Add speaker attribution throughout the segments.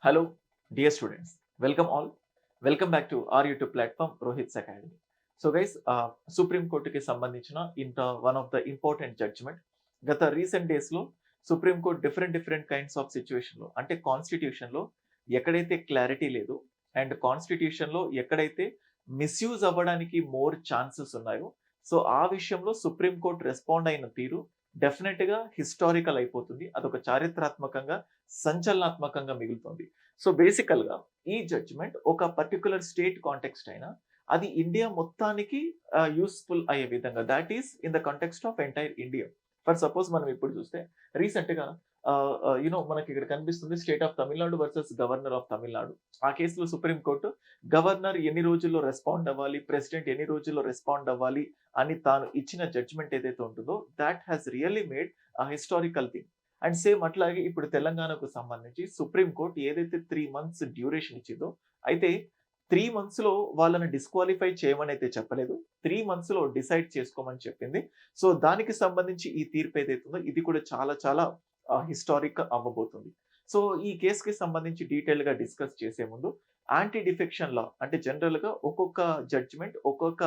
Speaker 1: Hello, dear students. Welcome all. Welcome back to our YouTube platform, Rohit's Academy. So, guys, Supreme Court కి సంబంధించిన one of the important judgment గత recent days లో Supreme Court different kinds of situation లో అంటే constitution లో ఎక్కడైతే clarity లేదు and constitution లో ఎక్కడైతే మిస్యూజ్ అవ్వడానికి మోర్ ఛాన్సెస్ ఉన్నాయో సో ఆ విషయంలో సుప్రీం కోర్ట్ రెస్పాండ్ అయిన తీరు డెఫినెట్ గా హిస్టారికల్ అయిపోతుంది. అదొక చారిత్రాత్మకంగా సంచలనాత్మకంగా మిగులుతుంది. సో బేసికల్ గా ఈ జడ్జిమెంట్ ఒక పర్టికులర్ స్టేట్ కాంటెక్స్ట్ అయినా అది ఇండియా మొత్తానికి యూస్ఫుల్ అయ్యే విధంగా that is in the context of entire India. For suppose మనం ఇప్పుడు చూస్తే రీసెంట్ గా మనకి ఇక్కడ కనిపిస్తుంది state of Tamil Nadu versus governor of Tamil Nadu. ఆ కేసులో సుప్రీం కోర్టు గవర్నర్ ఎన్ని రోజుల్లో రెస్పాండ్ అవ్వాలి, ప్రెసిడెంట్ ఎన్ని రోజుల్లో రెస్పాండ్ అవ్వాలి అని తాను ఇచ్చిన జడ్జిమెంట్ ఏదైతే ఉంటుందో that has really made historical thing. And same అట్లాగే ఇప్పుడు తెలంగాణకు సంబంధించి సుప్రీం కోర్ట్ ఏదైతే 3 months డ్యూరేషన్ ఇచ్చిందో అయితే 3 months లో వాళ్ళని డిస్క్వాలిఫై చేయమని అయితే చెప్పలేదు. 3 months లో డిసైడ్ చేసుకోమని చెప్పింది. సో దానికి సంబంధించి ఈ తీర్పు ఏదైతే ఉందో ఇది కూడా చాలా చాలా హిస్టారిక్ అవ్వబోతుంది. సో ఈ కేసుకి సంబంధించి డీటెయిల్ గా డిస్కస్ చేసే ముందు యాంటీ డిఫెక్షన్ లా అంటే జనరల్ గా ఒక్కొక్క జడ్జిమెంట్ ఒక్కొక్క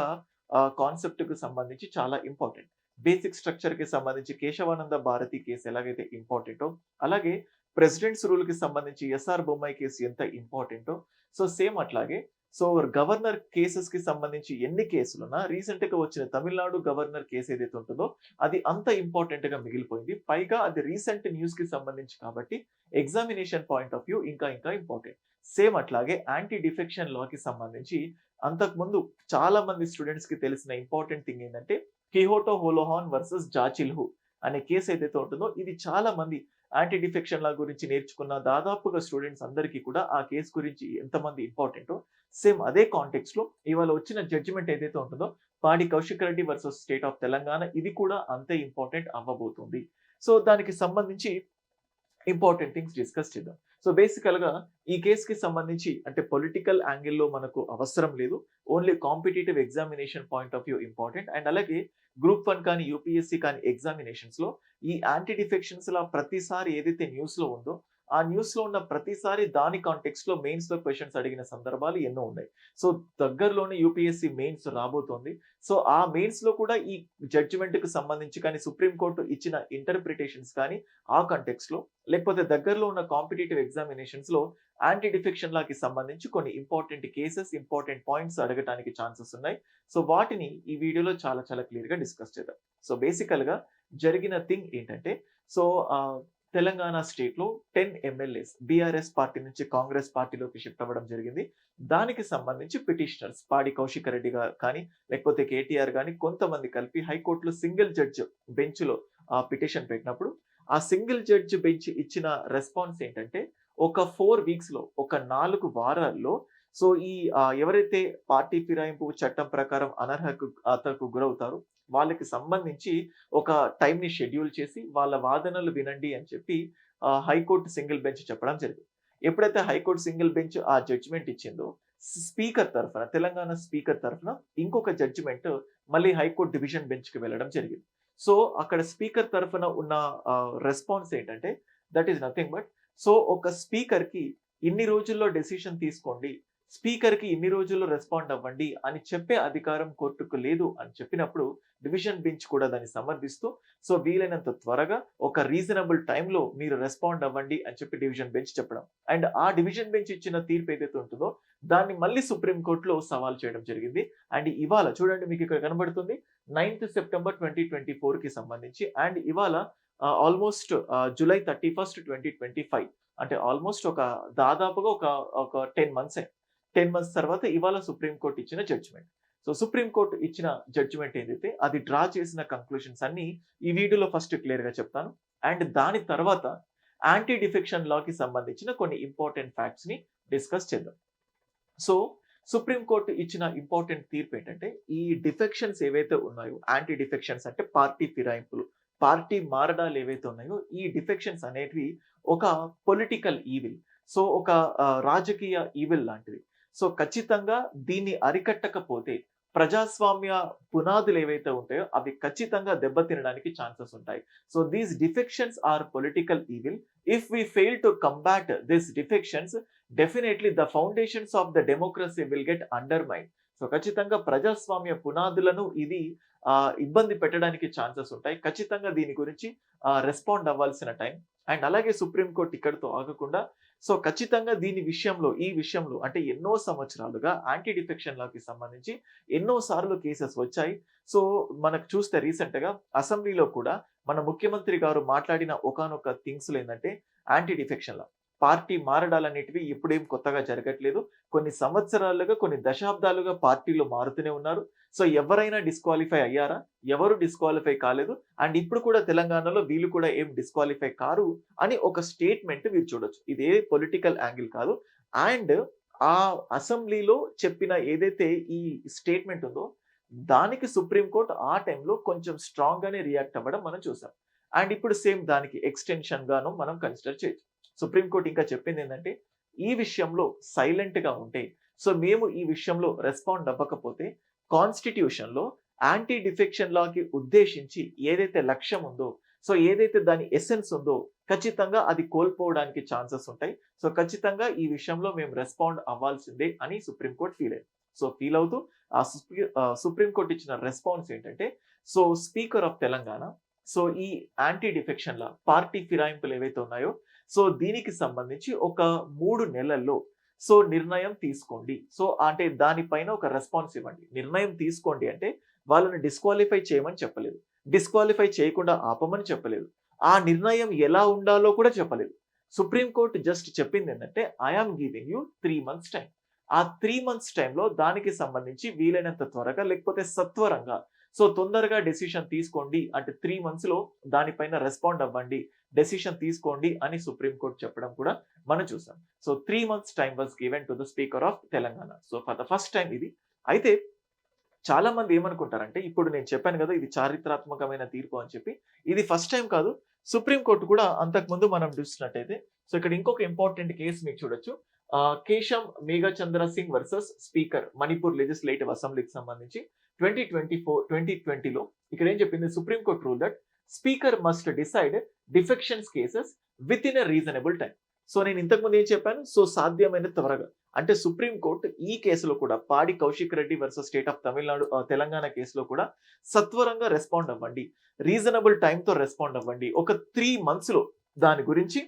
Speaker 1: కాన్సెప్ట్ కు సంబంధించి చాలా ఇంపార్టెంట్. బేసిక్ స్ట్రక్చర్ కి సంబంధించి కేశవానంద భారతి కేసు ఎలాగైతే ఇంపార్టెంటో అలాగే ప్రెసిడెంట్స్ రూల్ కి సంబంధించి ఎస్ఆర్ బొమ్మాయి కేసు ఎంత ఇంపార్టెంటో సో సేమ్ అట్లాగే సో గవర్నర్ కేసెస్ కి సంబంధించి ఎన్ని కేసులున్నా రీసెంట్ గా వచ్చిన తమిళనాడు గవర్నర్ కేసు ఏదైతే ఉంటుందో అది అంత ఇంపార్టెంట్ గా మిగిలిపోయింది. పైగా అది రీసెంట్ న్యూస్ కి సంబంధించి కాబట్టి ఎగ్జామినేషన్ పాయింట్ ఆఫ్ వ్యూ ఇంకా ఇంకా ఇంపార్టెంట్. సేమ్ అట్లాగే యాంటీ డిఫెక్షన్ లా కి సంబంధించి అంతకుముందు చాలా మంది స్టూడెంట్స్ కి తెలిసిన ఇంపార్టెంట్ థింగ్ ఏంటంటే కిహోటో హోలోహాన్ వర్సెస్ జాచిల్హు అనే కేసు ఏదైతే ఉంటుందో ఇది చాలా మంది యాంటీ డిఫెక్షన్ లా గురించి నేర్చుకున్న దాదాపుగా స్టూడెంట్స్ అందరికీ కూడా ఆ కేసు గురించి ఎంతమంది ఇంపార్టెంటో సేమ్ అదే కాంటెక్స్ట్ లో ఇవాళ వచ్చిన జడ్జిమెంట్ ఏదైతే ఉంటుందో పాడి Kaushik Reddy versus state of Telangana ఇది కూడా అంతే ఇంపార్టెంట్ అవ్వబోతుంది. సో దానికి సంబంధించి ఇంపార్టెంట్ థింగ్స్ డిస్కస్ చేద్దాం. సో బేసికల్ గా ఈ కేసుకి సంబంధించి అంటే పొలిటికల్ యాంగిల్లో మనకు అవసరం లేదు. Only competitive examination point of view important. And అలాగే గ్రూప్ 1 కానీ యూపీఎస్సీ కానీ ఎగ్జామినేషన్స్ లో ఈ యాంటీ డిఫెక్షన్స్ లా ప్రతిసారి ఏదైతే న్యూస్ లో ఉందో ఆ న్యూస్ లో ఉన్న ప్రతిసారి దాని కాంటెక్స్ట్ లో మెయిన్స్ లో క్వశ్చన్స్ అడిగిన సందర్భాలు ఎన్నో ఉన్నాయి. సో దగ్గరలోనే యూపీఎస్సీ మెయిన్స్ రాబోతోంది. సో ఆ మెయిన్స్ లో కూడా ఈ జడ్జిమెంట్ కి సంబంధించి కానీ సుప్రీం కోర్టు ఇచ్చిన ఇంటర్ప్రిటేషన్స్ కానీ ఆ కాంటెక్స్ట్ లో లేకపోతే దగ్గరలో ఉన్న కాంపిటేటివ్ ఎగ్జామినేషన్స్ లో యాంటీ డిఫెక్షన్ లాకి సంబంధించి కొన్ని ఇంపార్టెంట్ కేసెస్ ఇంపార్టెంట్ పాయింట్స్ అడగటానికి ఛాన్సెస్ ఉన్నాయి. సో వాటిని ఈ వీడియోలో చాలా చాలా క్లియర్ గా డిస్కస్ చేద్దాం. సో బేసికల్ గా జరిగిన థింగ్ ఏంటంటే సో తెలంగాణ స్టేట్ లో 10 ఎమ్మెల్యేస్ బీఆర్ఎస్ పార్టీ నుంచి కాంగ్రెస్ పార్టీలోకి షిఫ్ట్ అవ్వడం జరిగింది. దానికి సంబంధించి పిటిషనర్స్ పాడి కౌశిక్ రెడ్డి గారు కానీ లేకపోతే కేటీఆర్ కానీ కొంతమంది కలిపి హైకోర్టులో సింగిల్ జడ్జ్ బెంచ్ లో పిటిషన్ పెట్టినప్పుడు ఆ సింగిల్ జడ్జ్ బెంచ్ ఇచ్చిన రెస్పాన్స్ ఏంటంటే ఒక 4 weeks లో ఒక 4 వారాల్లో సో ఈ ఎవరైతే పార్టీ ఫిరాయింపు చట్టం ప్రకారం అనర్హతకు గురవుతారో వాళ్ళకి సంబంధించి ఒక టైం ని షెడ్యూల్ చేసి వాళ్ళ వాదనలు వినండి అని చెప్పి హైకోర్టు సింగిల్ బెంచ్ చెప్పడం జరిగింది. ఎప్పుడైతే హైకోర్టు సింగిల్ బెంచ్ ఆ జడ్జిమెంట్ ఇచ్చిందో స్పీకర్ తరఫున తెలంగాణ స్పీకర్ తరఫున ఇంకొక జడ్జిమెంట్ మళ్ళీ హైకోర్టు డివిజన్ బెంచ్ కి వెళ్ళడం జరిగింది. సో అక్కడ స్పీకర్ తరఫున ఉన్న రెస్పాన్స్ ఏంటంటే that is nothing but so ఒక స్పీకర్ కి ఇన్ని రోజుల్లో డెసిషన్ తీసుకోండి, స్పీకర్ కి ఇన్ని రోజుల్లో రెస్పాండ్ అవ్వండి అని చెప్పే అధికారం కోర్టుకు లేదు అని చెప్పినప్పుడు డివిజన్ బెంచ్ కూడా దాన్ని సమర్థిస్తూ సో వీలైనంత త్వరగా ఒక రీజనబుల్ టైంలో మీరు రెస్పాండ్ అవ్వండి అని చెప్పి డివిజన్ బెంచ్ చెప్పడం అండ్ ఆ డివిజన్ బెంచ్ ఇచ్చిన తీర్పు ఏదైతే ఉంటుందో దాన్ని మళ్ళీ సుప్రీం కోర్టులో సవాల్ చేయడం జరిగింది. అండ్ ఇవాళ చూడండి మీకు ఇక్కడ కనబడుతుంది 9th September 2024 కి సంబంధించి అండ్ ఇవాళ ఆల్మోస్ట్ జూలై 31st 2025 అంటే ఆల్మోస్ట్ ఒక దాదాపుగా ఒక 10 months 10 months తర్వాత ఇవాళ సుప్రీం కోర్ట్ ఇచ్చిన జడ్జిమెంట్. సో సుప్రీం కోర్ట్ ఇచ్చిన జడ్జిమెంట్ ఏదైతే అది డ్రా చేసిన కంక్లూషన్స్ అన్ని ఈ వీడియోలో ఫస్ట్ క్లియర్ గా చెప్తాను. అండ్ దాని తర్వాత యాంటీ డిఫెక్షన్ లా కి సంబంధించిన కొన్ని ఇంపార్టెంట్ ఫ్యాక్ట్స్ ని డిస్కస్ చేద్దాం. సో సుప్రీం కోర్టు ఇచ్చిన ఇంపార్టెంట్ తీర్పు ఏంటంటే ఈ డిఫెక్షన్స్ ఏవైతే ఉన్నాయో యాంటీ డిఫెక్షన్స్ అంటే పార్టీ ఫిరాయింపులు పార్టీ మారడాలు ఏవైతే ఉన్నాయో ఈ డిఫెక్షన్స్ అనేటివి ఒక పొలిటికల్ ఈవిల్. సో ఒక రాజకీయ ఈవిల్ లాంటిది. సో ఖచ్చితంగా దీన్ని అరికట్టకపోతే ప్రజాస్వామ్య పునాదులు ఏవైతే ఉంటాయో అవి ఖచ్చితంగా దెబ్బతినడానికి ఛాన్సెస్ ఉంటాయి. So these defections are political evil. If we fail to combat this defections, definitely the foundations of the democracy will get undermine. So ఖచ్చితంగా ప్రజాస్వామ్య పునాదులను ఇది ఇబ్బంది పెట్టడానికి ఛాన్సెస్ ఉంటాయి. ఖచ్చితంగా దీని గురించి రెస్పాండ్ అవ్వాల్సిన టైం. అండ్ అలాగే సుప్రీంకోర్టు ఇక్కడితో ఆగకుండా సో ఖచ్చితంగా ఈ విషయంలో అంటే ఎన్నో సంవత్సరాలుగా యాంటీ డిఫెక్షన్ లాకి సంబంధించి ఎన్నో సార్లు కేసెస్ వచ్చాయి. సో మనకు చూస్తే రీసెంట్ గా అసెంబ్లీలో కూడా మన ముఖ్యమంత్రి గారు మాట్లాడిన ఒకానొక థింగ్స్ ఏంటంటే యాంటీ డిఫెక్షన్ లా పార్టీ మారడాలనేటివి ఇప్పుడేం కొత్తగా జరగట్లేదు. కొన్ని సంవత్సరాలుగా, కొన్ని దశాబ్దాలుగా పార్టీలు మారుతూనే ఉన్నారు. సో ఎవరైనా డిస్క్వాలిఫై అయ్యారా? ఎవరు డిస్క్వాలిఫై కాలేదు. అండ్ ఇప్పుడు కూడా తెలంగాణలో వీళ్ళు కూడా ఏం డిస్క్వాలిఫై కారు అని ఒక స్టేట్మెంట్ మీరు చూడొచ్చు. ఇదే పొలిటికల్ యాంగిల్ కాదు. అండ్ ఆ అసెంబ్లీలో చెప్పిన ఏదైతే ఈ స్టేట్మెంట్ ఉందో దానికి సుప్రీంకోర్టు ఆ టైంలో కొంచెం స్ట్రాంగ్ గానే రియాక్ట్ అవ్వడం మనం చూసాం. అండ్ ఇప్పుడు సేమ్ దానికి ఎక్స్టెన్షన్ గాను మనం కన్సిడర్ చేయొచ్చు. సుప్రీంకోర్టు ఇంకా చెప్పింది ఏంటంటే ఈ విషయంలో సైలెంట్ గా ఉంటే, సో మేము ఈ విషయంలో రెస్పాండ్ అవ్వకపోతే కాన్స్టిట్యూషన్ లో యాంటీ డిఫెక్షన్ లాకి ఉద్దేశించి ఏదైతే లక్ష్యం ఉందో, సో ఏదైతే దాని ఎసెన్స్ ఉందో ఖచ్చితంగా అది కోల్పోవడానికి ఛాన్సెస్ ఉంటాయి. సో ఖచ్చితంగా ఈ విషయంలో మేము రెస్పాండ్ అవ్వాల్సిందే అని సుప్రీంకోర్టు ఫీల్ అయింది. సో ఫీల్ అవుతూ సుప్రీంకోర్టు ఇచ్చిన రెస్పాన్స్ ఏంటంటే, so speaker of Telangana so ఈ యాంటీ డిఫెక్షన్ లా పార్టీ ఫిరాయింపులు ఏవైతే ఉన్నాయో సో దీనికి సంబంధించి ఒక 3 నెలల్లో సో నిర్ణయం తీసుకోండి. సో అంటే దానిపైన ఒక రెస్పాన్స్ ఇవ్వండి. నిర్ణయం తీసుకోండి అంటే వాళ్ళని డిస్క్వాలిఫై చేయమని చెప్పలేదు. డిస్క్వాలిఫై చేయకుండా ఆపమని చెప్పలేదు. ఆ నిర్ణయం ఎలా ఉండాలో కూడా చెప్పలేదు. సుప్రీంకోర్టు జస్ట్ చెప్పింది ఏంటంటే I am giving you 3 months time. ఆ 3 మంత్స్ టైంలో దానికి సంబంధించి వీలైనంత త్వరగా లేకపోతే సత్వరంగా సో తొందరగా డెసిషన్ తీసుకోండి అంటే 3 మంత్స్ లో దానిపైన రెస్పాండ్ అవ్వండి, డెసిషన్ తీసుకోండి అని సుప్రీంకోర్టు చెప్పడం కూడా మనం చూసాం. So 3 months time was given to the speaker of Telangana. So for the first time ఇది. అయితే చాలా మంది ఏమనుకుంటారంటే ఇప్పుడు నేను చెప్పాను కదా ఇది చారిత్రాత్మకమైన తీర్పు అని చెప్పి, ఇది ఫస్ట్ టైం కాదు. సుప్రీంకోర్టు కూడా అంతకుముందు మనం చూసినట్టయితే సో ఇక్కడ ఇంకొక ఇంపార్టెంట్ కేసు మీకు చూడొచ్చు. Keisham Meghachandra Singh versus speaker Manipur legislative అసెంబ్లీకి సంబంధించి 2020లో ఇక్కడ ఏం చెప్పింది supreme court rule that speaker must decide defections cases with in a reasonable time. So నేను ఇంతకుముందు ఏం చెప్పాను, సో సాధ్యమైన త్వరగా అంటే సుప్రీంకోర్టు ఈ కేసులో కూడా పాడి Kaushik Reddy versus state of Tamil Nadu Telangana కేసులో కూడా సత్వరంగా రెస్పాండ్ అవ్వండి, రీజనబుల్ టైంతో రెస్పాండ్ అవ్వండి, ఒక 3 మంత్స్ లో దాని గురించి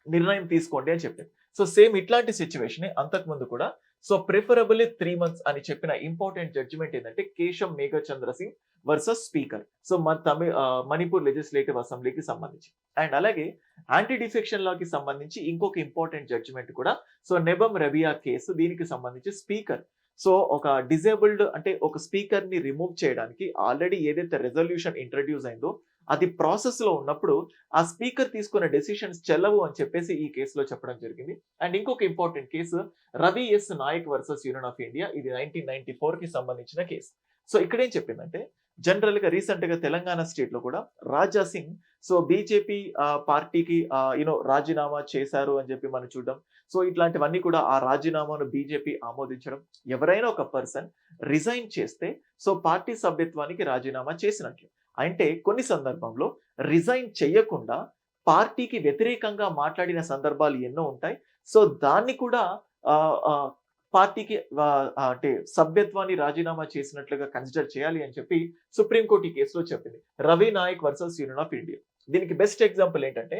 Speaker 1: నిర్ణయం తీసుకోండి అని చెప్పింది. సో సేమ్ ఇట్లాంటి సిచ్యువేషన్ అంతకుముందు కూడా సో ప్రిఫరబుల్లీ 3 మంత్స్ అని చెప్పిన ఇంపార్టెంట్ జడ్జిమెంట్ ఏంటంటే Keisham Meghachandra Singh versus speaker so Manipur legislative అసెంబ్లీకి సంబంధించి. అండ్ అలాగే యాంటీ డిఫెక్షన్ లాకి సంబంధించి ఇంకొక ఇంపార్టెంట్ జడ్జిమెంట్ కూడా సో నెబమ్ రబియా కేసు దీనికి సంబంధించి స్పీకర్ సో ఒక డిజేబుల్డ్ అంటే ఒక స్పీకర్ ని రిమూవ్ చేయడానికి ఆల్రెడీ ఏదైతే రెజల్యూషన్ ఇంట్రడ్యూస్ అయిందో అది ప్రాసెస్ లో ఉన్నప్పుడు ఆ స్పీకర్ తీసుకున్న డెసిషన్స్ చెల్లవు అని చెప్పేసి ఈ కేసులో చెప్పడం జరిగింది. అండ్ ఇంకొక important case Ravi S Nayak versus Union of India, ఇది 1994 కి సంబంధించిన కేసు. సో ఇక్కడ ఏం చెప్పిందంటే జనరల్ గా రీసెంట్ గా తెలంగాణ స్టేట్ లో కూడా రాజా సింగ్ సో బీజేపీ పార్టీకి రాజీనామా చేశారు అని చెప్పి మనం చూడడం. సో ఇట్లాంటివన్నీ కూడా ఆ రాజీనామాను బీజేపీ ఆమోదించడం. ఎవరైనా ఒక పర్సన్ రిజైన్ చేస్తే సో పార్టీ సభ్యత్వానికి రాజీనామా చేసినట్లు. అంటే కొన్ని సందర్భంలో రిజైన్ చేయకుండా పార్టీకి వ్యతిరేకంగా మాట్లాడిన సందర్భాలు ఎన్నో ఉంటాయి. సో దాన్ని కూడా పార్టీకి అంటే సభ్యత్వాన్ని రాజీనామా చేసినట్లుగా కన్సిడర్ చేయాలి అని చెప్పి సుప్రీంకోర్టు ఈ కేసులో చెప్పింది. Ravi Naik versus Union of India. దీనికి బెస్ట్ ఎగ్జాంపుల్ ఏంటంటే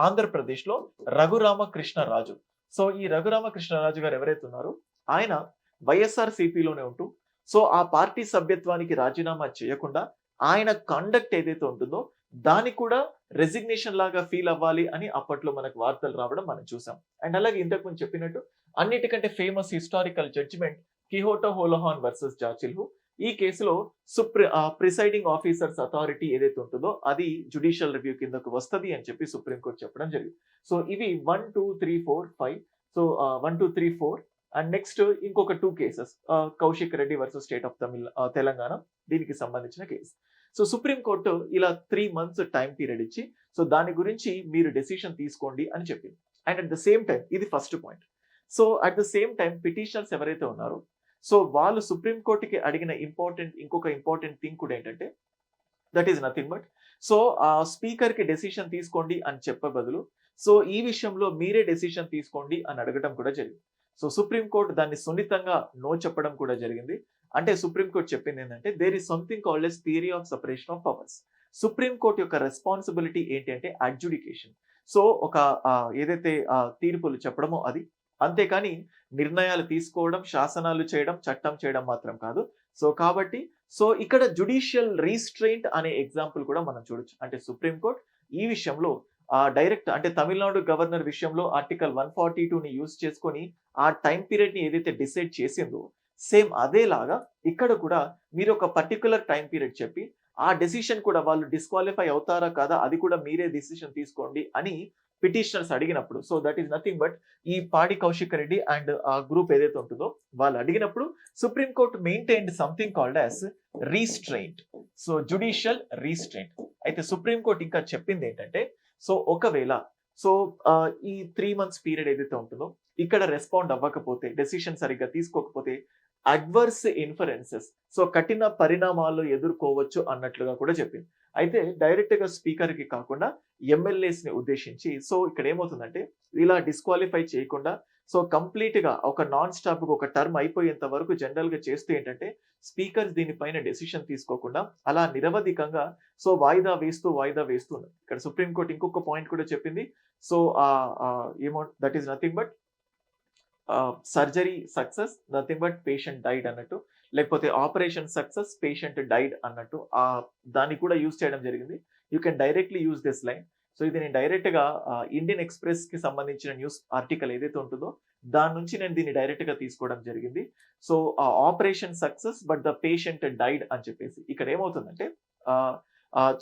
Speaker 1: ఆంధ్రప్రదేశ్ లో రఘురామకృష్ణరాజు. సో ఈ రఘురామకృష్ణరాజు గారు ఎవరైతే ఉన్నారో ఆయన వైఎస్ఆర్ సిపిలోనే ఉంటూ సో ఆ పార్టీ సభ్యత్వానికి రాజీనామా చేయకుండా ఆయన కండక్ట్ ఏదైతే ఉంటుందో దాన్ని కూడా రెసిగ్నేషన్ లాగా ఫీల్ అవ్వాలి అని అప్పట్లో మనకు వార్తలు రావడం మనం చూసాం. అండ్ అలాగే ఇంతకుముందు చెప్పినట్టు అన్నిటికంటే famous historical judgment Kihoto Hollohan versus Zachillhu. ఈ కేసులో ప్రిసైడింగ్ ఆఫీసర్స్ అథారిటీ ఏదైతే ఉంటుందో అది జ్యుడిషియల్ రివ్యూ కిందకు వస్తుంది అని చెప్పి సుప్రీంకోర్టు చెప్పడం జరిగింది. సో ఇవి 1, 2, 3, 4, 5. సో 1, 2, 3, 4 అండ్ నెక్స్ట్ ఇంకొక 2 cases Kaushik Reddy versus state of Telangana దీనికి సంబంధించిన కేసు. సో సుప్రీంకోర్టు ఇలా 3 మంత్స్ టైం పీరియడ్ ఇచ్చి సో దాని గురించి మీరు డెసిషన్ తీసుకోండి అని చెప్పింది. And at the same time ఇది first point. So at the same time petitioners ఎవరైతే ఉన్నారో సో వాళ్ళు సుప్రీం కోర్టుకి అడిగిన ఇంకొక ఇంపార్టెంట్ థింగ్ కూడా ఏంటంటే that is nothing but so ఆ స్పీకర్ కి డెసిషన్ తీసుకోండి అని చెప్పే బదులు సో ఈ విషయంలో మీరే డెసిషన్ తీసుకోండి అని అడగడం కూడా జరిగింది. సో సుప్రీం కోర్ట్ దాన్ని సున్నితంగా నో చెప్పడం కూడా జరిగింది. అంటే సుప్రీం కోర్ట్ చెప్పింది ఏంటంటే there is something called as theory of separation of powers. Supreme Court యొక్క రెస్పాన్సిబిలిటీ ఏంటి అంటే అడ్జుడికేషన్. సో ఒక ఏదైతే తీర్పులు చెప్పడమో అది, అంతేకాని నిర్ణయాలు తీసుకోవడం, శాసనాలు చేయడం, చట్టం చేయడం మాత్రం కాదు. సో కాబట్టి సో ఇక్కడ జ్యుడిషియల్ రీస్ట్రెయింట్ అనే ఎగ్జాంపుల్ కూడా మనం చూడొచ్చు. అంటే సుప్రీం కోర్ట్ ఈ విషయంలో డైరెక్ట్ అంటే తమిళనాడు గవర్నర్ విషయంలో ఆర్టికల్ 142ని యూజ్ చేసుకొని ఆ టైం పీరియడ్ ని ఏదైతే డిసైడ్ చేసిందో సేమ్ అదేలాగా ఇక్కడ కూడా మీరు ఒక పర్టికులర్ టైం పీరియడ్ చెప్పి ఆ డెసిషన్ కూడా వాళ్ళు డిస్క్వాలిఫై అవుతారా కాదా అది కూడా మీరే డెసిషన్ తీసుకోండి అని పిటిషనర్స్ అడిగినప్పుడు, so that is nothing but ఈ పాడి కౌశిక్ రెడ్డి అండ్ ఆ గ్రూప్ ఏదైతే ఉంటుందో వాళ్ళు అడిగినప్పుడు supreme court maintained something called as restraint. So judicial restraint. అయితే సుప్రీం కోర్ట్ ఇంకా చెప్పింది ఏంటంటే సో ఒకవేళ సో ఈ 3 months పీరియడ్ ఏదైతే ఉంటుందో ఇక్కడ రెస్పాండ్ అవ్వకపోతే, డెసిషన్ సరిగ్గా తీసుకోకపోతే అడ్వర్స్ ఇన్ఫరెన్సెస్ సో కఠిన పరిణామాలు ఎదుర్కోవచ్చు అన్నట్లుగా కూడా చెప్పింది. అయితే డైరెక్ట్ గా స్పీకర్ కి కాకుండా ఎమ్మెల్యేస్ ని ఉద్దేశించి సో ఇక్కడ ఏమవుతుందంటే ఇలా డిస్క్వాలిఫై చేయకుండా సో కంప్లీట్ గా ఒక నాన్ స్టాప్ ఒక టర్మ్ అయిపోయేంత వరకు జనరల్ గా చేస్తే ఏంటంటే స్పీకర్ దీనిపైన డెసిషన్ తీసుకోకుండా అలా నిరవధికంగా సో వాయిదా వేస్తూ ఉన్నారు. ఇక్కడ సుప్రీం కోర్ట్ ఇంకొక పాయింట్ కూడా చెప్పింది. సో ఏమో that is nothing but surgery success nothing but patient died అన్నట్టు, లేకపోతే ఆపరేషన్ సక్సెస్ పేషెంట్ డైడ్ అన్నట్టు దాన్ని కూడా యూజ్ చేయడం జరిగింది. You can directly use this line. So ఇది నేను డైరెక్ట్ గా ఇండియన్ ఎక్స్ప్రెస్ కి సంబంధించిన న్యూస్ ఆర్టికల్ ఏదైతే ఉంటుందో దాని నుంచి నేను దీన్ని డైరెక్ట్ గా తీసుకోవడం జరిగింది. So operation success but the patient died అని చెప్పేసి ఇక్కడ ఏమవుతుందంటే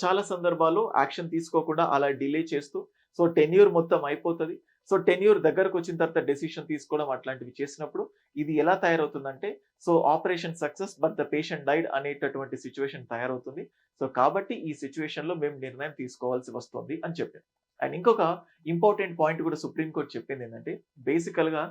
Speaker 1: చాలా సందర్భాల్లో యాక్షన్ తీసుకోకుండా అలా డిలే చేస్తూ సో టెన్యూర్ మొత్తం అయిపోతుంది. సో టెన్యూర్ దగ్గరకు వచ్చిన తర్వాత డెసిషన్ తీసుకోవడం అట్లాంటివి చేసినప్పుడు ఇది ఎలా తయారవుతుందంటే so operation success but the patient died అనేటటువంటి సిచ్యువేషన్ తయారవుతుంది. సో కాబట్టి ఈ సిచ్యువేషన్ లో మేము నిర్ణయం తీసుకోవాల్సి వస్తుంది అని చెప్పారు. అండ్ ఇంకొక ఇంపార్టెంట్ పాయింట్ కూడా సుప్రీం కోర్ట్ చెప్పింది ఏంటంటే బేసికల్ గా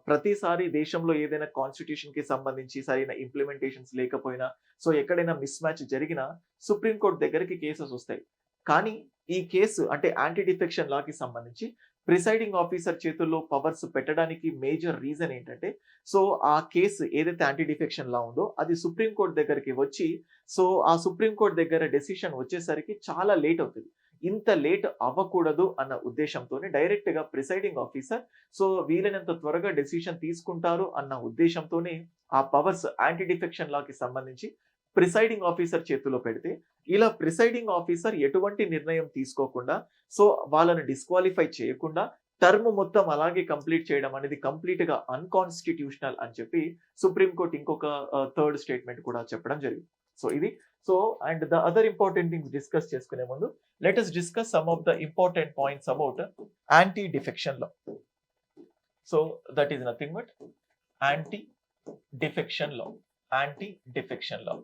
Speaker 1: ప్రతిసారి దేశంలో ఏదైనా కాన్స్టిట్యూషన్ కి సంబంధించి సరైన ఇంప్లిమెంటేషన్స్ లేకపోయినా సో ఎక్కడైనా మిస్ మ్యాచ్ జరిగినా సుప్రీం కోర్ట్ దగ్గరికి కేసెస్ వస్తాయి. కానీ ఈ కేసు అంటే యాంటీ డిఫెక్షన్ లా కి సంబంధించి ప్రిసైడింగ్ ఆఫీసర్ చేతుల్లో పవర్స్ పెట్టడానికి మేజర్ రీజన్ ఏంటంటే సో ఆ కేసు ఏదైతే యాంటీ డిఫెక్షన్ లా ఉందో అది సుప్రీం కోర్ట్ దగ్గరికి వచ్చి సో ఆ సుప్రీం కోర్ట్ దగ్గర డెసిషన్ వచ్చేసరికి చాలా లేట్ అవుతుంది. ఇంత లేట్ అవ్వకూడదు అన్న ఉద్దేశంతోనే డైరెక్ట్ గా ప్రిసైడింగ్ ఆఫీసర్ సో వీలైనంత త్వరగా డెసిషన్ తీసుకుంటారు అన్న ఉద్దేశంతోనే ఆ పవర్స్ యాంటీ డిఫెక్షన్ లా కి సంబంధించి ప్రిసైడింగ్ ఆఫీసర్ చేతిలో పెడితే ఇలా ప్రిసైడింగ్ ఆఫీసర్ ఎటువంటి నిర్ణయం తీసుకోకుండా సో వాళ్ళని డిస్క్వాలిఫై చేయకుండా టర్మ్ మొత్తం అలాగే కంప్లీట్ చేయడం అనేది కంప్లీట్ గా అన్కాన్స్టిట్యూషనల్ అని చెప్పి సుప్రీంకోర్టు ఇంకొక థర్డ్ స్టేట్మెంట్ కూడా చెప్పడం జరిగింది. సో ఇది so and the other important things discuss చేసుకునే ముందు let us discuss some of the important points about anti defection law. So that is nothing but anti defection law. Anti-defection law.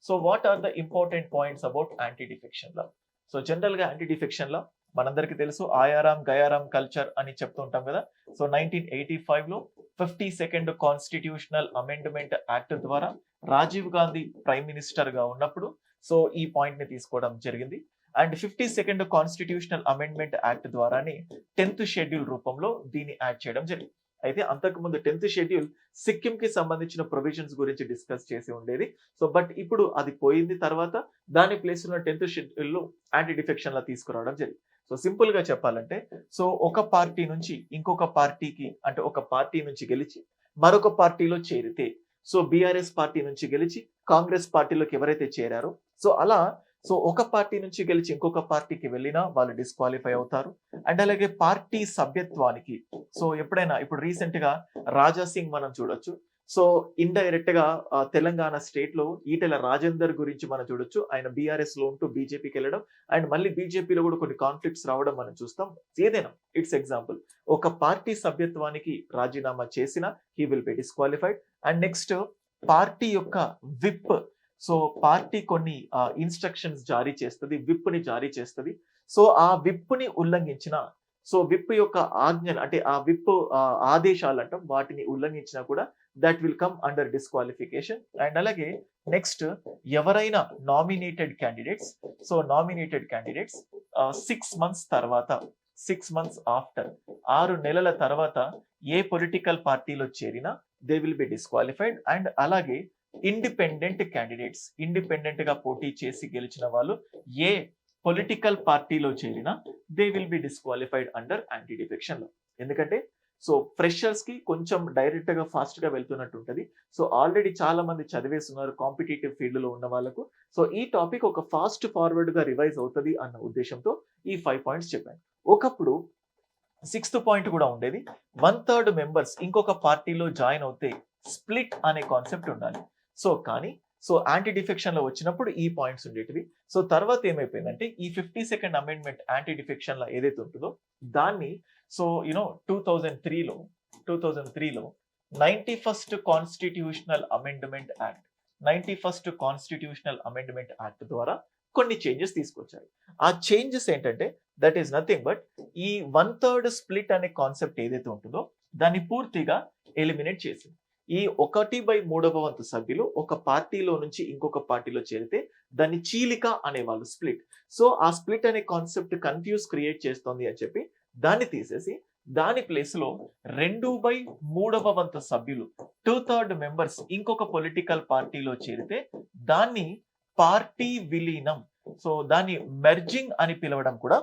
Speaker 1: So what are the important points about anti-defection law? So general గా anti-defection law మనందరికీ తెలుసు Aaya Ram Gaya Ram culture అని చెప్తుంటాం కదా. So 1985 లో 52nd constitutional amendment act ద్వారా Rajiv Gandhi prime minister గా ఉన్నప్పుడు సో ఈ పాయింట్ ని తీసుకోవడం జరిగింది. And 52nd constitutional amendment act ద్వారానే 10th షెడ్యూల్ రూపంలో దీన్ని యాడ్ చేయడం జరిగింది. అయితే అంతకుముందు 10th షెడ్యూల్ సిక్కిం కి సంబంధించిన ప్రొవిజన్స్ గురించి డిస్కస్ చేసి ఉండేది. సో బట్ ఇప్పుడు అది పోయింది. తర్వాత దాని ప్లేస్ లో 10th షెడ్యూల్ లో యాంటీ డిఫెక్షన్ లా తీసుకురావడం జరిగింది. సో సింపుల్ గా చెప్పాలంటే సో ఒక పార్టీ నుంచి ఇంకొక పార్టీకి అంటే ఒక పార్టీ నుంచి గెలిచి మరొక పార్టీలో చేరితే సో బీఆర్ఎస్ పార్టీ నుంచి గెలిచి కాంగ్రెస్ పార్టీలోకి ఎవరైతే చేరారో సో అలా సో ఒక పార్టీ నుంచి గెలిచి ఇంకొక పార్టీకి వెళ్ళినా వాళ్ళు డిస్క్వాలిఫై అవుతారు. అండ్ అలాగే పార్టీ సభ్యత్వానికి సో ఎప్పుడైనా ఇప్పుడు రీసెంట్ గా రాజా సింగ్ మనం చూడొచ్చు. సో ఇండైరెక్ట్ గా తెలంగాణ స్టేట్ లో ఈటెల రాజేందర్ గురించి మనం చూడొచ్చు. ఆయన బీఆర్ఎస్ లో ఉంటూ బీజేపీకి వెళ్ళడం అండ్ మళ్ళీ బీజేపీలో కూడా కొన్ని కాన్ఫ్లిక్ట్స్ రావడం మనం చూస్తాం. ఏదైనా ఇట్స్ ఎగ్జాంపుల్ ఒక పార్టీ సభ్యత్వానికి రాజీనామా చేసిన he will be disqualified. And next party యొక్క విప్ సో పార్టీ కొన్ని ఇన్స్ట్రక్షన్స్ జారీ చేస్తుంది, విప్ ని జారీ చేస్తుంది. సో ఆ విప్ ని ఉల్లంఘించిన సో విప్ యొక్క ఆజ్ఞలు అంటే ఆ విప్ ఆదేశాలు అంటాం వాటిని ఉల్లంఘించినా కూడా that will come under disqualification. And అలాగే నెక్స్ట్ ఎవరైనా nominated candidates, so nominated candidates 6 months తర్వాత, 6 months ఆఫ్టర్, 6 నెలల తర్వాత ఏ పొలిటికల్ పార్టీలో చేరినా they will be disqualified. And అలాగే ఇండిపెండెంట్ క్యాండిడేట్స్, ఇండిపెండెంట్ గా పోటీ చేసి గెలిచిన వాళ్ళు ఏ పొలిటికల్ పార్టీలో చేరినా they will be disqualified under anti defection law. ఎందుకంటే సో ఫ్రెషర్స్ కి కొంచెం డైరెక్ట్ గా ఫాస్ట్ గా వెళ్తున్నట్టు ఉంటది. సో ఆల్రెడీ చాలా మంది చదివేస్తున్నారు కాంపిటేటివ్ ఫీల్డ్ లో ఉన్న వాళ్ళకు. సో ఈ టాపిక్ ఒక ఫాస్ట్ ఫార్వర్డ్ గా రివైజ్ అవుతుంది అన్న ఉద్దేశంతో ఈ 5 పాయింట్స్ చెప్పాను. ఒకప్పుడు 6th పాయింట్ కూడా ఉండేది, 1/3 మెంబర్స్ ఇంకొక పార్టీలో జాయిన్ అవుతే స్ప్లిట్ అనే కాన్సెప్ట్ ఉండాలి. సో కానీ సో యాంటీ డిఫెక్షన్ లో వచ్చినప్పుడు ఈ పాయింట్స్ ఉండేటివి. సో తర్వాత ఏమైపోయిందంటే ఈ 52nd అమెండ్మెంట్ యాంటీ డిఫెక్షన్ లా ఏదైతే ఉంటుందో దాన్ని సో 2003లో 91st constitutional amendment act, 91st constitutional amendment act ద్వారా కొన్ని చేంజెస్ తీసుకొచ్చారు. ఆ చేంజెస్ ఏంటంటే దట్ ఈస్ నథింగ్ బట్ ఈ 1/3 స్ప్లిట్ అనే కాన్సెప్ట్ ఏదైతే ఉంటుందో దాన్ని పూర్తిగా ఎలిమినేట్ చేసింది. ఈ 1/3 వంతు సభ్యులు ఒక పార్టీలో నుంచి ఇంకొక పార్టీలో చేరితే దాన్ని చీలిక అనేవాళ్ళు, స్ప్లిట్. సో ఆ స్ప్లిట్ అనే కాన్సెప్ట్ కన్ఫ్యూజ్ క్రియేట్ చేస్తోంది అని చెప్పి దాన్ని తీసేసి దాని ప్లేస్ లో 2/3 వంతు సభ్యులు, 2/3 మెంబర్స్ ఇంకొక పొలిటికల్ పార్టీలో చేరితే దాన్ని పార్టీ విలీనం, సో దాన్ని మెర్జింగ్ అని పిలవడం కూడా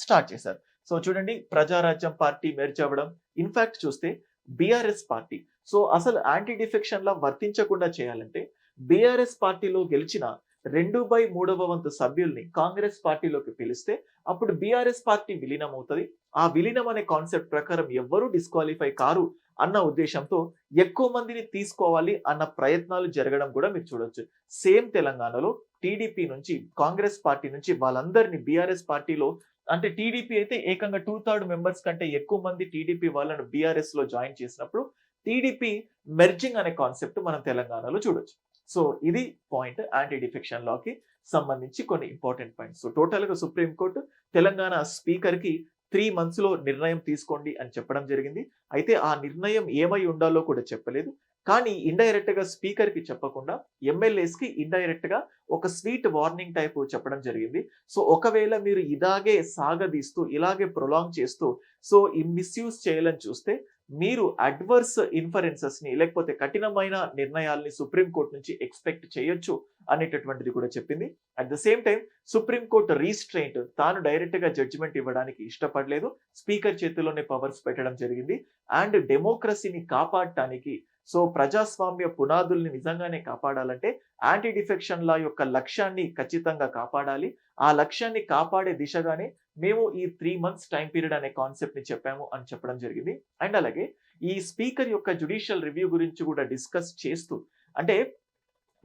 Speaker 1: స్టార్ట్ చేశారు. సో చూడండి, ప్రజారాజ్యం పార్టీ మెర్జ్ అవ్వడం. ఇన్ఫాక్ట్ చూస్తే బీఆర్ఎస్ పార్టీ, సో అసలు యాంటీ డిఫెక్షన్ లా వర్తించకుండా చేయాలంటే బీఆర్ఎస్ పార్టీలో గెలిచిన 2/3 వంతు సభ్యుల్ని కాంగ్రెస్ పార్టీలోకి పిలిస్తే అప్పుడు బీఆర్ఎస్ పార్టీ విలీనం అవుతుంది. ఆ విలీనం అనే కాన్సెప్ట్ ప్రకారం ఎవ్వరూ డిస్క్వాలిఫై కారు అన్న ఉద్దేశంతో ఎక్కువ మందిని తీసుకోవాలి అన్న ప్రయత్నాలు జరగడం కూడా మీరు చూడొచ్చు. సేమ్ తెలంగాణలో టీడీపీ నుంచి, కాంగ్రెస్ పార్టీ నుంచి వాళ్ళందరినీ బీఆర్ఎస్ పార్టీలో, అంటే టీడీపీ అయితే ఏకంగా 2/3 మెంబర్స్ కంటే ఎక్కువ మంది టీడీపీ వాళ్ళను బీఆర్ఎస్ లో జాయిన్ చేసినప్పుడు టీడీపీ మెర్జింగ్ అనే కాన్సెప్ట్ మనం తెలంగాణలో చూడొచ్చు. సో ఇది పాయింట్ యాంటీ డిఫెక్షన్ లాకి సంబంధించి కొన్ని ఇంపార్టెంట్ పాయింట్స్. సో టోటల్ గా సుప్రీంకోర్టు తెలంగాణ స్పీకర్ కి 3 months లో నిర్ణయం తీసుకోండి అని చెప్పడం జరిగింది. అయితే ఆ నిర్ణయం ఏమై ఉండాలో కూడా చెప్పలేదు. కానీ ఇండైరెక్ట్ గా స్పీకర్ కి చెప్పకుండా ఎమ్మెల్యేస్ కి ఇండైరెక్ట్ గా ఒక స్వీట్ వార్నింగ్ టైప్ చెప్పడం జరిగింది. సో ఒకవేళ మీరు ఇలాగే సాగదీస్తూ ఇలాగే ప్రొలాంగ్ చేస్తూ సో ఈ మిస్యూజ్ చేయాలని చూస్తే మీరు అడ్వర్స్ ఇన్ఫరెన్సెస్ ని, లేకపోతే కఠినమైన నిర్ణయాల్ని సుప్రీంకోర్టు నుంచి ఎక్స్పెక్ట్ చేయొచ్చు అనేటటువంటిది కూడా చెప్పింది. At the same time supreme court restraint, తాను డైరెక్ట్ గా జడ్జిమెంట్ ఇవ్వడానికి ఇష్టపడలేదు, స్పీకర్ చేతిలోనే పవర్స్ పెట్టడం జరిగింది. అండ్ డెమోక్రసీని కాపాడటానికి, సో ప్రజాస్వామ్య పునాదుల్ని నిజంగానే కాపాడాలంటే యాంటీ డిఫెక్షన్ లా యొక్క లక్ష్యాన్ని ఖచ్చితంగా కాపాడాలి. ఆ లక్ష్యాన్ని కాపాడే దిశగానే మేము ఈ 3 months టైం పీరియడ్ అనే కాన్సెప్ట్ ని చెప్పాము అని చెప్పడం జరిగింది. అండ్ అలాగే ఈ స్పీకర్ యొక్క జ్యుడిషియల్ రివ్యూ గురించి కూడా డిస్కస్ చేస్తూ, అంటే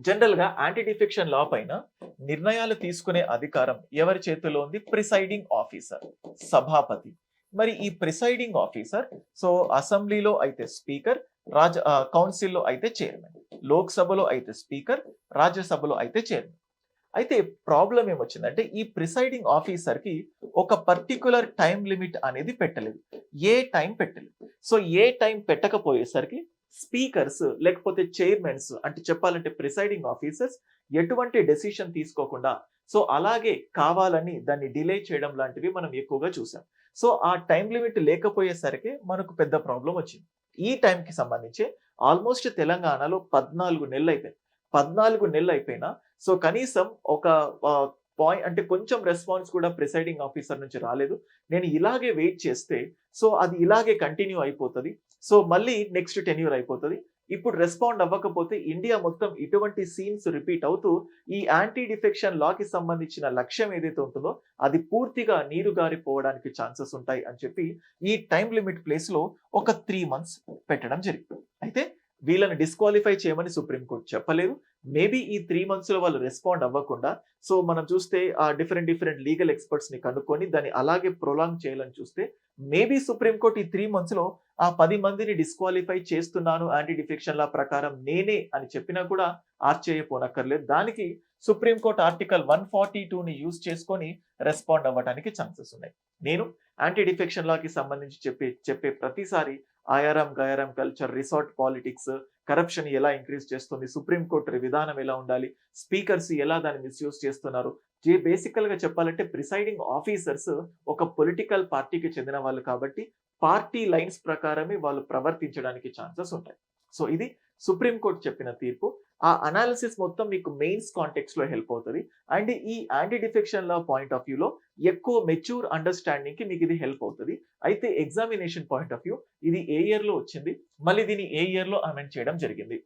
Speaker 1: జనరల్ గా యాంటీ డిఫెక్షన్ లా పైన నిర్ణయాలు తీసుకునే అధికారం ఎవరి చేతిలో ఉంది? ప్రిసైడింగ్ ఆఫీసర్, సభాపతి. మరి ఈ ప్రిసైడింగ్ ఆఫీసర్ సో అసెంబ్లీలో అయితే స్పీకర్, కౌన్సిల్లో అయితే చైర్మన్, లోక్సభలో అయితే స్పీకర్, రాజ్యసభలో అయితే చైర్మన్. అయితే ప్రాబ్లం ఏమొచ్చిందంటే ఈ ప్రిసైడింగ్ ఆఫీసర్ కి ఒక పర్టికులర్ టైం లిమిట్ అనేది పెట్టలేదు, ఏ టైం పెట్టలేదు. సో ఏ టైం పెట్టకపోయేసరికి స్పీకర్స్ లేకపోతే చైర్మన్స్, అంటే చెప్పాలంటే ప్రిసైడింగ్ ఆఫీసర్స్ ఎటువంటి డెసిషన్ తీసుకోకుండా సో అలాగే కావాలని దాన్ని డిలే చేయడం లాంటివి మనం ఎక్కువగా చూసాం. సో ఆ టైం లిమిట్ లేకపోయేసరికి మనకు పెద్ద ప్రాబ్లం వచ్చింది. ఈ టైంకి సంబంధించి ఆల్మోస్ట్ తెలంగాణలో 14 నెలలు అయిపోయింది. 14 నెలలు అయిపోయినా సో కనీసం ఒక పాయింట్, అంటే కొంచెం రెస్పాన్స్ కూడా ప్రిసైడింగ్ ఆఫీసర్ నుంచి రాలేదు. నేను ఇలాగే వెయిట్ చేస్తే సో అది ఇలాగే కంటిన్యూ అయిపోతుంది. సో మళ్ళీ నెక్స్ట్ టెన్యూర్ అయిపోతుంది. ఇప్పుడు రెస్పాండ్ అవ్వకపోతే ఇండియా మొత్తం ఇటువంటి సీన్స్ రిపీట్ అవుతూ ఈ యాంటీ డిఫెక్షన్ లాకి సంబంధించిన లక్ష్యం ఏదైతే ఉంటుందో అది పూర్తిగా నీరు గారిపోవడానికి ఛాన్సెస్ ఉంటాయి అని చెప్పి ఈ టైం లిమిట్ ప్లేస్ లో ఒక 3 months పెట్టడం జరిగింది. అయితే వీళ్ళని డిస్క్వాలిఫై చేయమని సుప్రీంకోర్టు చెప్పలేదు. మేబీ ఈ 3 months లో వాళ్ళు రెస్పాండ్ అవ్వకుండా సో మనం చూస్తే ఆ డిఫరెంట్ లీగల్ ఎక్స్పర్ట్స్ ని కనుక్కొని దాన్ని అలాగే ప్రొలాంగ్ చేయాలని చూస్తే మేబీ సుప్రీంకోర్టు ఈ 3 months లో ఆ 10 మందిని డిస్క్వాలిఫై చేస్తున్నాను యాంటీ డిఫెక్షన్ లా ప్రకారం నేనే అని చెప్పినా కూడా ఆశ్చర్యపోనక్కర్లేదు. దానికి సుప్రీంకోర్టు ఆర్టికల్ 142ని యూజ్ చేసుకొని రెస్పాండ్ అవ్వడానికి ఛాన్సెస్ ఉన్నాయి. నేను యాంటీ డిఫెక్షన్ లాకి సంబంధించి చెప్పే ప్రతిసారి Aayaram గయారం culture, resort politics, corruption ఎలా ఇంక్రీజ్ చేస్తుంది, సుప్రీంకోర్టు విధానం ఎలా ఉండాలి, స్పీకర్స్ ఎలా దాన్ని మిస్యూజ్ చేస్తున్నారు. బేసికల్ గా చెప్పాలంటే ప్రిసైడింగ్ ఆఫీసర్స్ ఒక పొలిటికల్ పార్టీకి చెందిన వాళ్ళు కాబట్టి పార్టీ లైన్స్ ప్రకారమే వాళ్ళు ప్రవర్తించడానికి ఛాన్సెస్ ఉంటాయి. సో ఇది సుప్రీంకోర్టు చెప్పిన తీర్పు. ఆ అనాలిసిస్ మొత్తం మీకు మెయిన్స్ కాంటెక్స్ట్ లో హెల్ప్ అవుతుంది. అండ్ ఈ anti defection law point of వ్యూలో ఎక్కువ మెచ్యూర్ అండర్స్టాండింగ్ కి మీకు ఇది హెల్ప్ అవుతుంది. అయితే ఎగ్జామినేషన్ పాయింట్ ఆఫ్ వ్యూ ఇది ఏ ఇయర్ లో వచ్చింది, మళ్ళీ దీన్ని ఏ ఇయర్ లో అమెండ్ చేయడం జరిగింది,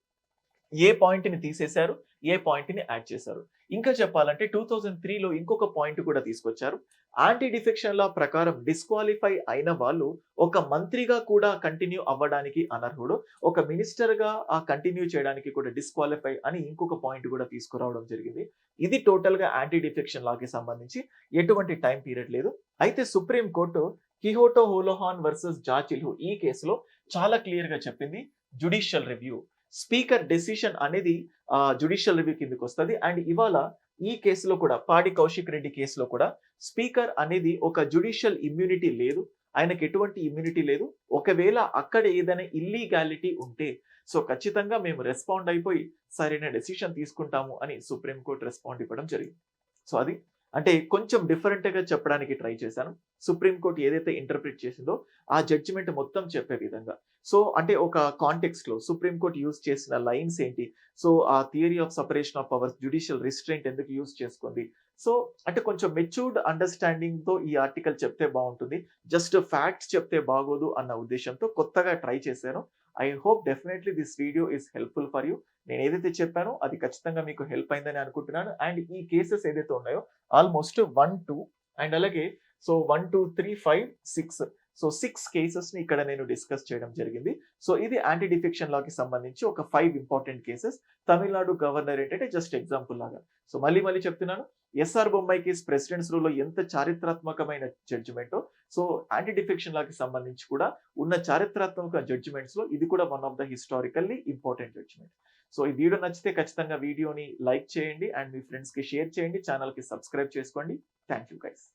Speaker 1: ఏ పాయింట్ ని తీసేశారు, ఏ పాయింట్ ని యాడ్ చేశారు. ఇంకా చెప్పాలంటే 2003లో ఇంకొక పాయింట్ కూడా తీసుకొచ్చారు. యాంటీ డిఫెక్షన్ లా ప్రకారం డిస్క్వాలిఫై అయిన వాళ్ళు ఒక మంత్రిగా కూడా కంటిన్యూ అవ్వడానికి అనర్హుడు, ఒక మినిస్టర్ గా కంటిన్యూ చేయడానికి కూడా డిస్క్వాలిఫై అని ఇంకొక పాయింట్ కూడా తీసుకురావడం జరిగింది. ఇది టోటల్ గా యాంటీ డిఫెక్షన్ లాకి సంబంధించి ఎటువంటి టైం పీరియడ్ లేదు. అయితే supreme court Kihoto Hollohan versus Zachillhu ఈ కేసులో చాలా క్లియర్ గా చెప్పింది, జుడిషియల్ రివ్యూ స్పీకర్ డెసిషన్ అనేది జుడిషియల్ రివ్యూ కిందకి వస్తుంది. అండ్ ఇవాళ ఈ కేసులో కూడా పాడి కౌశిక్ రెడ్డి కేసులో కూడా స్పీకర్ అనేది ఒక జుడిషియల్ ఇమ్యూనిటీ లేదు, ఆయనకి ఎటువంటి ఇమ్యూనిటీ లేదు. ఒకవేళ అక్కడ ఏదైనా ఇల్లీగాలిటీ ఉంటే సో ఖచ్చితంగా మేము రెస్పాండ్ అయిపోయి సరైన డెసిషన్ తీసుకుంటాము అని సుప్రీంకోర్టు రెస్పాండ్ ఇవ్వడం జరిగింది. సో అది అంటే కొంచెం డిఫరెంట్ గా చెప్పడానికి ట్రై చేశాను. సుప్రీంకోర్టు ఏదైతే ఇంటర్ప్రిట్ చేసిందో ఆ జడ్జిమెంట్ మొత్తం చెప్పే విధంగా. సో అంటే ఒక కాంటెక్స్ట్ లో సుప్రీంకోర్టు యూజ్ చేసిన లైన్స్ ఏంటి, సో ఆ theory of separation of powers, judicial restraint ఎందుకు యూజ్ చేసుకుంది, సో అంటే కొంచెం మెచ్యూర్డ్ అండర్స్టాండింగ్ తో ఈ ఆర్టికల్ చెప్తే బాగుంటుంది, జస్ట్ ఫ్యాక్ట్స్ చెప్తే బాగోదు అన్న ఉద్దేశంతో కొత్తగా ట్రై చేశాను. I hope definitely this video is helpful for you. నేను ఏదైతే చెప్పానో అది ఖచ్చితంగా మీకు హెల్ప్ అయిందని అనుకుంటున్నాను. అండ్ ఈ కేసెస్ ఏదైతే ఉన్నాయో ఆల్మోస్ట్ 1, 2 అండ్ అలాగే సో 1, 2, 3, 5, 6 సో 6 కేసెస్ ని ఇక్కడ నేను డిస్కస్ చేయడం జరిగింది. సో ఇది యాంటీ డిఫెక్షన్ లాకి సంబంధించి ఒక 5 ఇంపార్టెంట్ కేసెస్. తమిళనాడు గవర్నర్ ఏంటంటే జస్ట్ ఎగ్జాంపుల్ లాగా. సో మళ్ళీ చెప్తున్నాను, SR Bommai case presidents rule లో ఎంత చారిత్రాత్మకమైన జడ్జిమెంటో సో యాంటీ డిఫెక్షన్ లాకి సంబంధించి కూడా ఉన్న చారిత్రాత్మక జడ్జిమెంట్స్ లో ఇది కూడా one of the historically important judgement. So ఈ వీడియో నచ్చితే ఖచ్చితంగా వీడియోని లైక్ చేయండి అండ్ మీ ఫ్రెండ్స్ కి షేర్ చేయండి, ఛానల్ కి సబ్స్క్రైబ్ చేసుకోండి. Thank you guys.